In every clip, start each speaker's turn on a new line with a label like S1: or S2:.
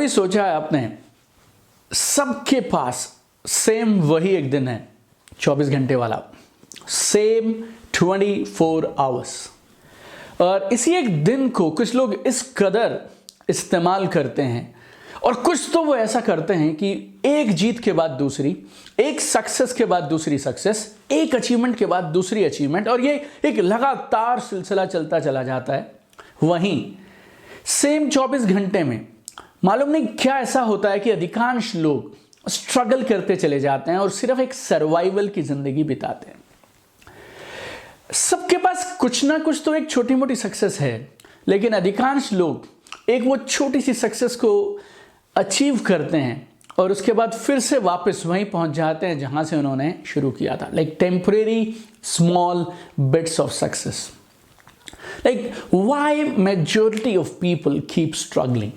S1: कभी सोचा है आपने, सबके पास सेम वही एक दिन है, 24 घंटे वाला, सेम 24 आवर्स। और इसी एक दिन को कुछ लोग इस कदर इस्तेमाल करते हैं, और कुछ तो वो ऐसा करते हैं कि एक जीत के बाद दूसरी, एक सक्सेस के बाद दूसरी सक्सेस, एक अचीवमेंट के बाद दूसरी अचीवमेंट, और ये एक लगातार सिलसिला चलता चला जाता है। वहीं सेम 24 घंटे में मालूम नहीं क्या ऐसा होता है कि अधिकांश लोग स्ट्रगल करते चले जाते हैं और सिर्फ एक सर्वाइवल की जिंदगी बिताते हैं। सबके पास कुछ ना कुछ तो एक छोटी मोटी सक्सेस है, लेकिन अधिकांश लोग एक वो छोटी सी सक्सेस को अचीव करते हैं और उसके बाद फिर से वापस वहीं पहुंच जाते हैं जहां से उन्होंने शुरू किया था। Like temporary small bits of success. Like why majority of people keep struggling.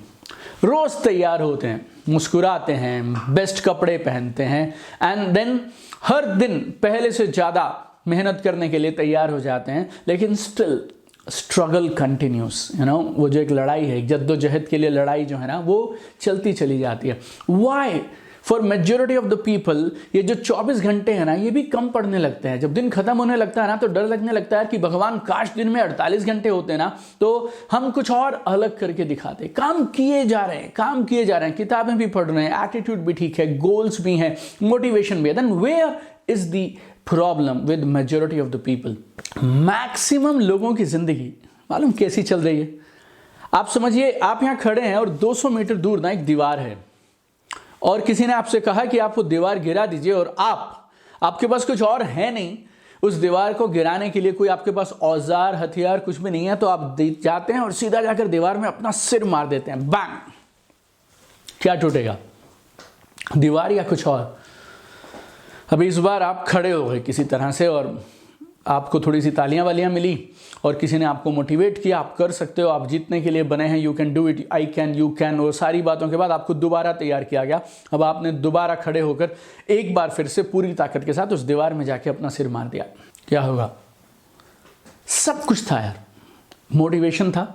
S1: रोज तैयार होते हैं, मुस्कुराते हैं, बेस्ट कपड़े पहनते हैं, एंड देन हर दिन पहले से ज्यादा मेहनत करने के लिए तैयार हो जाते हैं, लेकिन स्टिल स्ट्रगल कंटिन्यूस। वो जो एक लड़ाई है, एक जद्दोजहद के लिए लड़ाई जो है ना, वो चलती चली जाती है। Why for majority of the people ये जो 24 घंटे हैं ना, ये भी कम पड़ने लगते हैं। जब दिन खत्म होने लगता है ना, तो डर लगने लगता है कि भगवान काश दिन में 48 घंटे होते ना, तो हम कुछ और अलग करके दिखाते। काम किए जा रहे हैं, काम किए जा रहे हैं, किताबें भी पढ़ रहे हैं, एटीट्यूड भी ठीक है, गोल्स भी हैं, मोटिवेशन भी है। Then where is the problem with majority of the people? Maximum लोगों की जिंदगी मालूम कैसी चल रही है? आप समझिए, आप यहां खड़े हैं और 200 मीटर दूर ना एक दीवार है, और किसी ने आपसे कहा कि आप वो दीवार गिरा दीजिए, और आपके पास कुछ और है नहीं उस दीवार को गिराने के लिए, कोई आपके पास औजार हथियार कुछ भी नहीं है, तो आप जाते हैं और सीधा जाकर दीवार में अपना सिर मार देते हैं, बैंग। क्या टूटेगा, दीवार या कुछ और? अभी इस बार आप खड़े हो गए किसी तरह से, और आपको थोड़ी सी तालियां वालियां मिली, और किसी ने आपको मोटिवेट किया, आप कर सकते हो, आप जीतने के लिए बने हैं, you can do it, I can, you can, और सारी बातों के बाद आपको दोबारा तैयार किया गया। अब आपने दोबारा खड़े होकर एक बार फिर से पूरी ताकत के साथ उस दीवार में जाके अपना सिर मार दिया। क्या होगा? सब कुछ था यार, मोटिवेशन था,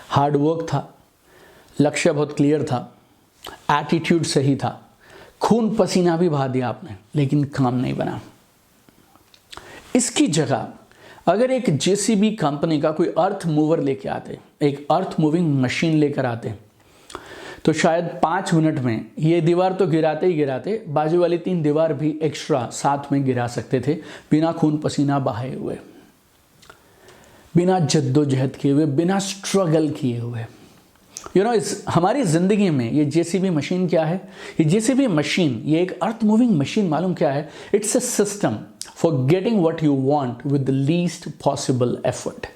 S1: हार्ड वर्क था, लक्ष्य बहुत क्लियर था, एटीट्यूड सही था, खून पसीना भी बहा दिया आपने, लेकिन काम नहीं बना। इसकी जगह अगर एक जेसीबी कंपनी का कोई अर्थ मूवर लेके आते, एक अर्थ मूविंग मशीन लेकर आते, तो शायद 5 मिनट में ये दीवार तो गिराते ही गिराते, बाजू वाली 3 दीवार भी एक्स्ट्रा साथ में गिरा सकते थे, बिना खून पसीना बहाए हुए, बिना जद्दोजहद किए हुए, बिना स्ट्रगल किए हुए। इस हमारी जिंदगी में ये जेसीबी मशीन क्या है? ये जेसीबी मशीन, ये एक अर्थ मूविंग मशीन मालूम क्या है? It's a system for getting what you want with the least possible effort.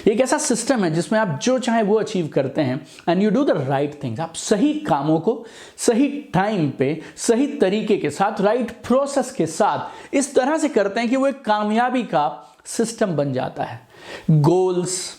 S1: ये एक ऐसा सिस्टम है जिसमें आप जो चाहे वो अचीव करते हैं, and you do the right things. आप सही कामों को सही टाइम पे, सही तरीके के साथ, राइट प्रोसेस के साथ इस तरह से करते हैं कि वो एक कामयाबी का सिस्टम बन जाता है। Goals,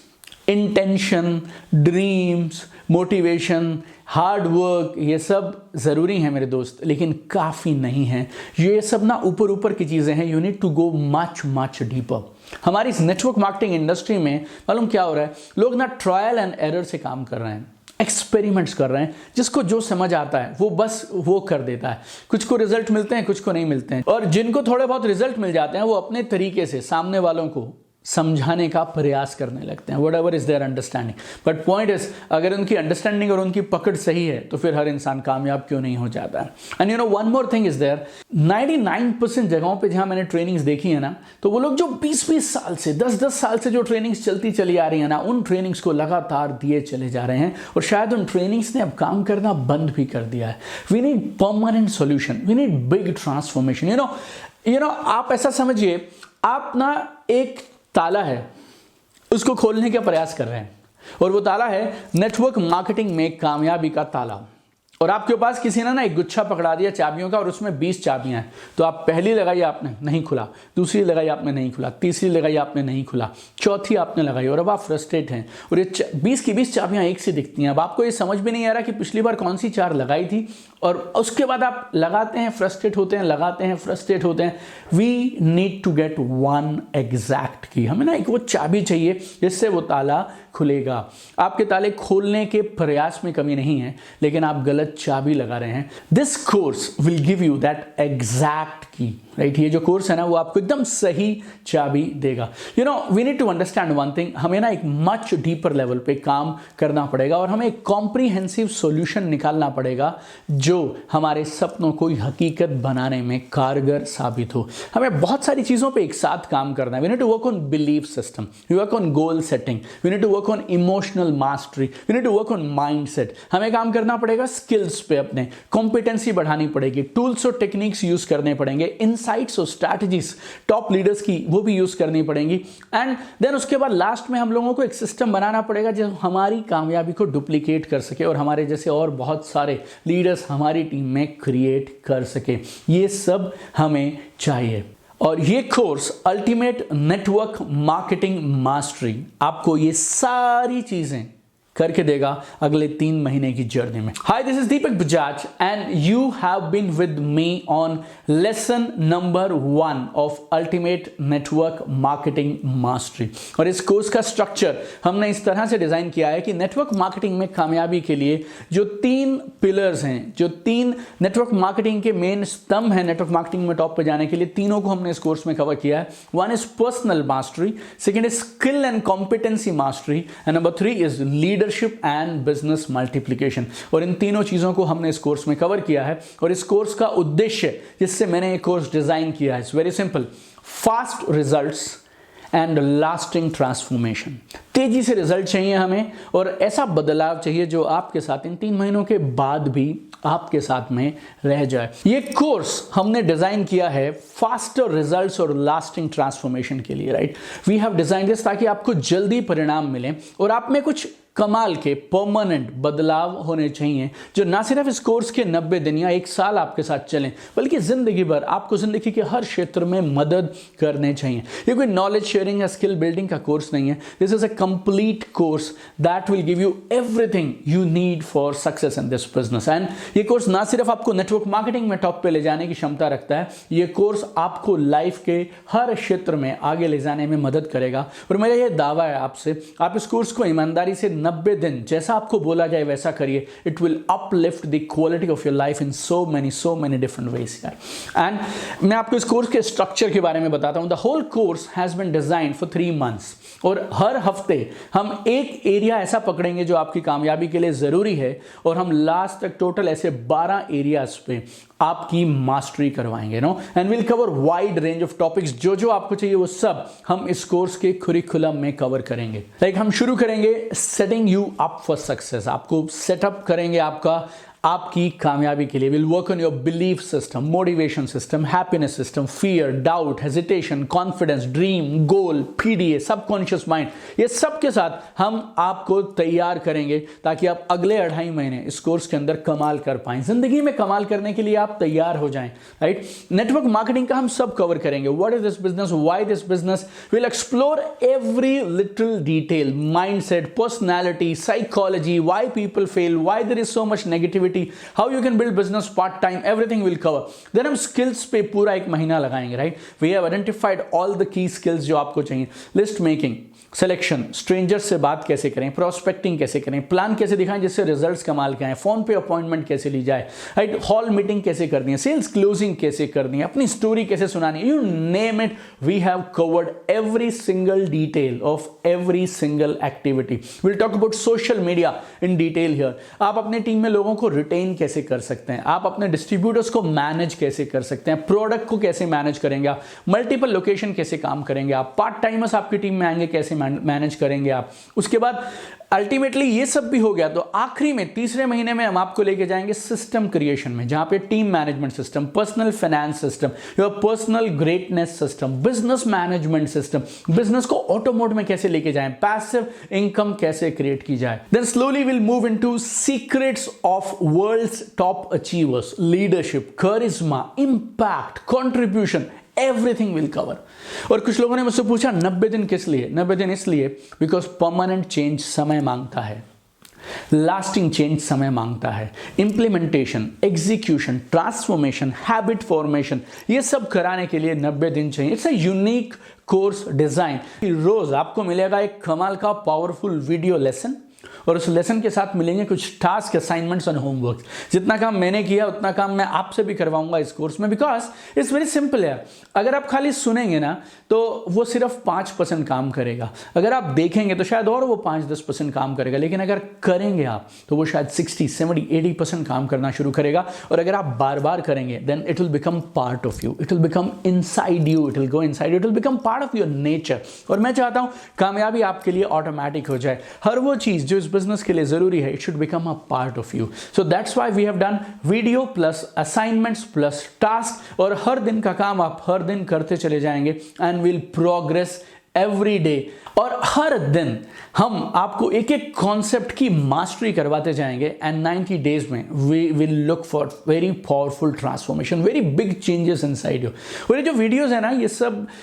S1: intention, dreams, motivation, hard work, ये सब ज़रूरी है मेरे दोस्त, लेकिन काफ़ी नहीं है। ये सब ना ऊपर ऊपर की चीज़ें हैं। You need to go much much deeper. हमारी इस नेटवर्क मार्केटिंग इंडस्ट्री में मालूम क्या हो रहा है? लोग ना ट्रायल एंड एरर से काम कर रहे हैं, एक्सपेरिमेंट्स कर रहे हैं। जिसको जो समझ आता है वो बस वो कर देता है। कुछ को रिजल्ट मिलते हैं, कुछ को नहीं मिलते हैं, और जिनको थोड़े बहुत रिजल्ट मिल जाते हैं वो अपने तरीके से सामने वालों को समझाने का प्रयास करने लगते हैं, whatever is their understanding. But point is, अगर उनकी अंडरस्टैंडिंग और उनकी पकड़ सही है तो फिर हर इंसान कामयाब क्यों नहीं हो जाता है। And one more thing is there, 99% जगहों पे जहां मैंने ट्रेनिंग्स देखी है ना, तो वो लोग जो 20-20 साल से, 10-10 साल से जो ट्रेनिंग्स चलती चली आ रही है ना, उन ट्रेनिंग्स को लगातार दिए चले जा रहे हैं, और शायद उन ट्रेनिंग्स ने अब काम करना बंद भी कर दिया है। We need permanent solution, we need big transformation. आप ऐसा समझिए, आप ना एक ताला है, उसको खोलने का प्रयास कर रहे हैं, और वो ताला है नेटवर्क मार्केटिंग में कामयाबी का ताला। और आपके पास किसी ने ना एक गुच्छा पकड़ा दिया चाबियों का, और उसमें 20 चाबियां हैं। तो आप पहली लगाई, आपने नहीं खुला, दूसरी लगाई, आपने नहीं खुला, तीसरी लगाई, आपने नहीं खुला, चौथी आपने लगाई, और अब आप फ्रस्ट्रेट हैं। और ये 20 की 20 चाबियां एक सी दिखती हैं। अब आपको ये समझ भी नहीं आ रहा कि पिछली बार कौन सी 4 लगाई थी, और उसके बाद आप लगाते हैं, फ्रस्ट्रेट होते हैं, लगाते हैं, फ्रस्ट्रेट होते हैं। We need to get one exact key. हमें ना एक वो चाबी चाहिए जिससे वो ताला खुलेगा। आपके ताले खोलने के प्रयास में कमी नहीं है, लेकिन आप गलत चाबी लगा रहे हैं। This course will give you that exact की, राइट। ये जो कोर्स है ना, वो आपको एकदम सही चाबी देगा। You know, we need to understand one thing, हमें ना एक मच डीपर लेवल पे काम करना पड़ेगा और हमें एक कॉम्प्रीहेंसिव सॉल्यूशन निकालना पड़ेगा जो हमारे सपनों को हकीकत बनाने में कारगर साबित हो। हमें बहुत सारी चीज़ों पे एक साथ काम करना है। We need to work on belief system, we work on goal setting, we need to work on emotional mastery, we need to work on mindset. हमें काम करना पड़ेगा स्किल्स पे, अपने कॉम्पिटेंसी बढ़ानी पड़ेगी, टूल्स और टेक्निक्स यूज करने पड़ेंगे, इनसाइट्स और स्ट्रैटेजीज टॉप लीडर्स की वो भी यूज करनी पड़ेंगी। एंड देन उसके बाद लास्ट में हम लोगों को एक सिस्टम बनाना पड़ेगा जो हमारी कामयाबी को डुप्लीकेट कर सके और हमारे जैसे और बहुत सारे लीडर्स हमारी टीम में क्रिएट कर सके। ये सब हमें चाहिए। और ये course ultimate network marketing mastery आपको ये सारी चीजें करके देगा अगले 3 महीने की जर्नी में। Hi, this is Deepak Bajaj and you have been with me on lesson number 1 of ultimate network marketing mastery. और इस कोर्स का स्ट्रक्चर हमने इस तरह से डिजाइन किया है कि नेटवर्क मार्केटिंग में कामयाबी के लिए जो 3 पिलर्स हैं, जो 3 नेटवर्क मार्केटिंग के मेन स्तंभ हैं नेटवर्क मार्केटिंग में टॉप पे जाने के लिए, तीनों को हमने इस कोर्स में कवर किया है। 1 is personal mastery, second is skill and competency mastery and number 3 is leadership and business multiplication. और इन तीनों चीजों को हमने इस कोर्स में कवर किया है। और इस कोर्स का उद्देश्य जिससे मैंने ये कोर्स डिजाइन किया है, it's very simple, fast results and lasting transformation. तेजी से रिजल्ट चाहिए हमें और ऐसा बदलाव चाहिए जो आपके साथ इन 3 महीनों के बाद भी आपके साथ में रह जाए। ये कोर्स हमने डिजाइन किया है फास्टर रिजल्ट्स और लास्टिंग ट्रांसफॉर्मेशन के लिए, right. We have design this ताकि आपको जल्दी परिणाम मिले और आप में कुछ कमाल के परमानेंट बदलाव होने चाहिए जो ना सिर्फ इस कोर्स के 90 दिन या 1 साल आपके साथ चलें, बल्कि जिंदगी भर आपको जिंदगी के हर क्षेत्र में मदद करने चाहिए। ये कोई नॉलेज शेयरिंग या स्किल बिल्डिंग का कोर्स नहीं है। This is a complete course that will give you everything you need for success in this business. And ये कोर्स ना सिर्फ आपको नेटवर्क मार्केटिंग में टॉप पे ले जाने की क्षमता रखता है, ये कोर्स आपको लाइफ के हर क्षेत्र में आगे ले जाने में मदद करेगा। और मेरा ये दावा है आपसे, आप इस कोर्स को ईमानदारी से 90 दिन जैसा आपको बोला जाए वैसा करिए। It will uplift the quality of your life in so many different ways. And मैं आपको इस कोर्स के स्ट्रक्चर के बारे में बताता हूं। The whole course has been designed for 3 months और हर हफ्ते हम एक एरिया ऐसा पकड़ेंगे जो आपकी कामयाबी के लिए जरूरी है और हम लास्ट तक टोटल ऐसे 12 एरियाज पे आपकी मास्टरी करवाएंगे, no. And will cover wide range of topics, जो आपको चाहिए वो सब हम इस कोर्स के करिकुलम में कवर करेंगे। लाइक हम शुरू करेंगे setting you up for success. आपको सेटअप करेंगे आपकी कामयाबी के लिए। Will work on your belief system, motivation system, happiness system, fear, doubt, hesitation, confidence, dream, goal, PDA, subconscious mind, ये सब के साथ हम आपको तैयार करेंगे ताकि आप अगले 2.5 महीने इस कोर्स के अंदर कमाल कर पाएं। जिंदगी में कमाल करने के लिए आप तैयार हो जाएं, राइट। नेटवर्क मार्केटिंग का हम सब कवर करेंगे। What is this business, why this business, will explore every little detail, mindset, personality, psychology, why people fail, why there is so much negativity, how you can build business part time, everything will cover. Then हम skills पे पूरा 1 महीना लगाएंगे, right? We have identified all the key skills जो आपको चाहिए। List making, selection, strangers से बात कैसे करें, प्रोस्पेक्टिंग कैसे करें, प्लान कैसे दिखाएं जिससे रिजल्ट्स कमाल के आए, फोन पे अपॉइंटमेंट कैसे ली जाए, राइट, हॉल मीटिंग कैसे करनी है, सेल्स क्लोजिंग कैसे करनी है, अपनी स्टोरी कैसे सुनानी है, you name it, we have covered every single detail of every single activity. Will talk about social media in detail here. आप अपने टीम में लोगों को रिटेन कैसे कर सकते हैं, आप अपने डिस्ट्रीब्यूटर्स को मैनेज कैसे कर सकते हैं, प्रोडक्ट को कैसे मैनेज करेंगे आप, मल्टीपल लोकेशन कैसे काम करेंगे आप, पार्ट टाइमर्स आपकी टीम में आएंगे कैसे मैनेज करेंगे आप। उसके बाद अल्टीमेटली ये सब भी हो गया तो आखिरी में 3रे महीने में हम आपको लेके जाएंगे सिस्टम क्रिएशन में, जहां पे team management system, personal finance system, your personal greatness system, business management system, business को ऑटो मोड में कैसे लेके जाएं, पैसिव इनकम कैसे क्रिएट की जाए। Then slowly will move into secrets of world's top achievers, leadership, charisma, impact, contribution, everything will cover. और कुछ लोगों ने मुझसे पूछा 90 दिन किस लिए? 90 दिन इसलिए बिकॉज परमानेंट चेंज समय मांगता है। लास्टिंग चेंज समय मांगता है। Implementation, execution, transformation, habit formation, ये सब कराने के लिए 90 दिन चाहिए। It's a unique course design. रोज आपको मिलेगा एक कमाल का पावरफुल वीडियो लेसन और उस लेसन के साथ मिलेंगे कुछ टास्क, असाइनमेंट्स और होमवर्क। जितना काम मैंने किया उतना काम मैं आपसे भी करवाऊंगा इस कोर्स में, बिकॉज इट्स वेरी सिंपल है। अगर आप खाली सुनेंगे ना तो वो सिर्फ 5% काम करेगा, अगर आप देखेंगे तो शायद और वो 5-10% काम करेगा, लेकिन अगर करेंगे आप तो वो शायद 60, 70, 80% काम करना शुरू करेगा। और अगर आप बार बार करेंगे then it will become part of you, it will become inside you, it will go inside, it will become part of your nature. और मैं चाहता हूं कामयाबी आपके लिए ऑटोमेटिक हो जाए। हर वो चीज जो इस बिजनेस के लिए जरूरी है, it should become a part of you. So that's why we have done video plus assignments plus task, और हर दिन का काम आप हर दिन करते चले जाएंगे and will progress every day. और हर दिन हम आपको एक एक कॉन्सेप्ट की मास्टरी करवाते जाएंगे एंड 90 डेज में we will look for very powerful transformation, very big changes inside you. और ये जो वीडियोस है ना,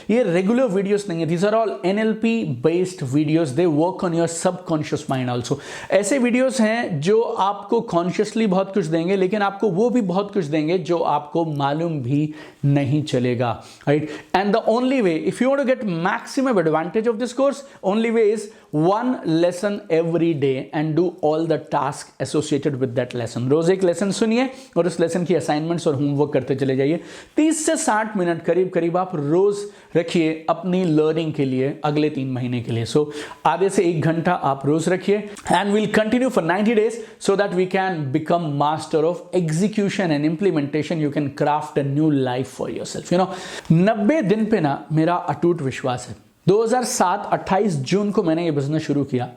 S1: ये रेगुलर वीडियोस नहीं है, these are all NLP based videos, they work on your subconscious mind also. ऐसे वीडियोस हैं जो आपको कॉन्शियसली बहुत कुछ देंगे, लेकिन आपको वो भी बहुत कुछ देंगे जो आपको मालूम भी नहीं चलेगा, right. And the only way if you want to get maximum advantage of this course, only way is one lesson every day and do all the tasks associated with that lesson। रोज एक lesson सुनिए और उस lesson की assignments और homework करते चले जाइए। 30 से 60 मिनट करीब करीब आप रोज रखिए अपनी लर्निंग के लिए अगले 3 महीने के लिए। सो आधे से 1 घंटा आप रोज रखिए and will continue for 90 days so that we can become master of execution and implementation। You can craft a new life for yourself। 90 दिन पे ना मेरा अटूट विश्वास है। 2007 28 जून को मैंने ये बिजनेस शुरू किया।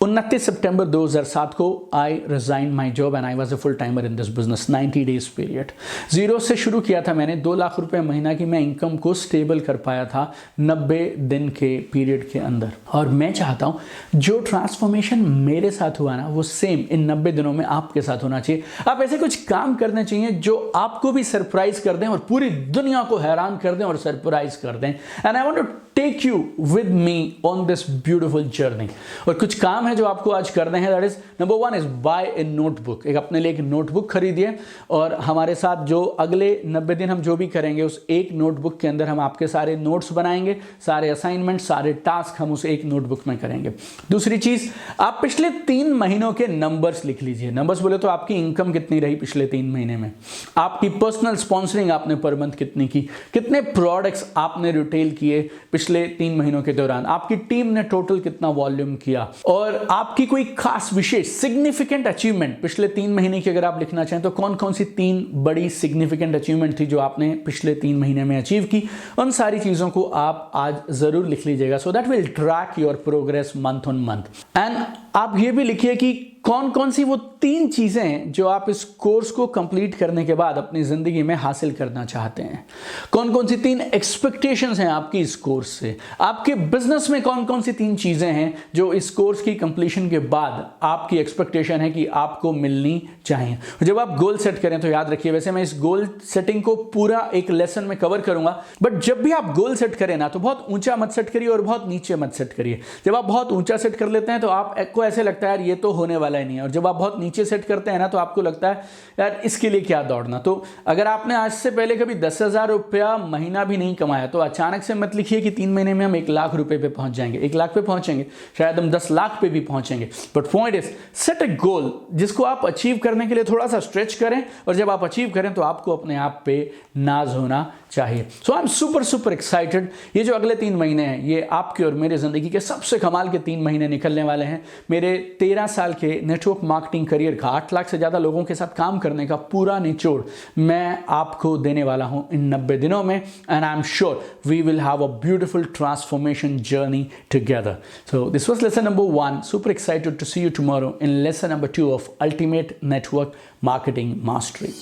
S1: 29 सितंबर 2007 को I resign my job and I was a full timer in this business. 90 days period, zero से शुरू किया था मैंने। 2 लाख रुपए महीना की मैं इनकम को स्टेबल कर पाया था 90 दिन के पीरियड के अंदर। और मैं चाहता हूं जो ट्रांसफॉर्मेशन मेरे साथ हुआ ना, वो सेम इन 90 दिनों में आपके साथ होना चाहिए। आप ऐसे कुछ काम करने चाहिए जो आपको भी सरप्राइज कर दें और पूरी दुनिया को हैरान कर दें और सरप्राइज कर दें। And I want to take you with me on this beautiful journey. और कुछ काम है जो आपको आज करने हैं। That is number 1 is buy a notebook. एक अपने लिए एक नोटबुक खरीदिए और हमारे साथ जो अगले 90 दिन हम जो भी करेंगे उस एक नोटबुक के अंदर हम आपके सारे नोट्स बनाएंगे, सारे असाइनमेंट, सारे टास्क हम उस एक नोटबुक में करेंगे। दूसरी चीज, आप पिछले 3 महीनों के नंबर्स लिख लीजिए। नंबर्स बोले तो आपकी इनकम कितनी रही पिछले 3 महीने में, आपकी पर्सनल स्पॉन्सरिंग आपने पर मंथ कितनी की, कितने प्रोडक्ट्स आपने रिटेल किए पिछले 3 महीनों के दौरान, आपकी टीम ने टोटल कितना वॉल्यूम किया, और आपकी कोई खास विशेष सिग्निफिकेंट अचीवमेंट पिछले 3 महीने की अगर आप लिखना चाहें तो कौन कौन सी 3 बड़ी सिग्निफिकेंट अचीवमेंट थी जो आपने पिछले 3 महीने में अचीव की। उन सारी चीजों को आप आज जरूर लिख लीजिएगा, so that will track your progress month on month. And आप ये भी लिखिए कि कौन कौन सी वो 3 चीजें हैं जो आप इस कोर्स को कंप्लीट करने के बाद अपनी जिंदगी में हासिल करना चाहते हैं। कौन कौन सी 3 एक्सपेक्टेशंस हैं आपकी इस कोर्स से। आपके बिजनेस में कौन कौन सी 3 चीजें हैं जो इस कोर्स की कंप्लीशन के बाद आपकी एक्सपेक्टेशन है कि आपको मिलनी चाहिए। जब आप गोल सेट करें तो याद रखिए, वैसे मैं इस गोल सेटिंग को पूरा एक लेसन में कवर करूंगा, बट जब भी आप गोल सेट करें ना तो बहुत ऊंचा मत सेट करिए और बहुत नीचे मत सेट करिए। जब आप बहुत ऊंचा सेट कर लेते हैं तो आपको ऐसे लगता है यार ये तो होने वाला ही नहीं है, और जब आप बहुत नीचे सेट करते हैं ना तो आपको लगता है यार इसके लिए क्या दौड़ना। तो अगर आपने आज से पहले कभी 10,000 रुपया महीना भी नहीं कमाया तो अचानक से मत लिखिए कि 3 महीने में हम 1 लाख रुपए पे पहुंच जाएंगे। 1 लाख पे पहुंचेंगे, शायद हम 10 लाख पे भी पहुंचेंगे, but point is set a goal जिसको आप अचीव करने के लिए थोड़ा सा स्ट्रेच करें, और जब आप अचीव करें तो आपको अपने आप पे नाज होना चाहिए। सो आई एम सुपर एक्साइटेड। ये जो अगले 3 महीने हैं ये आपके और मेरे जिंदगी के सबसे कमाल के 3 महीने निकलने वाले हैं। मेरे 13 साल के नेटवर्क मार्केटिंग करियर का 8 लाख से ज्यादा लोगों के साथ काम करने का पूरा निचोड़ मैं आपको देने वाला हूं इन 90 दिनों में, and I am sure we will have a beautiful transformation journey together. So this was lesson number 1। Super excited to see you tomorrow in lesson number 2 of ultimate network marketing mastery.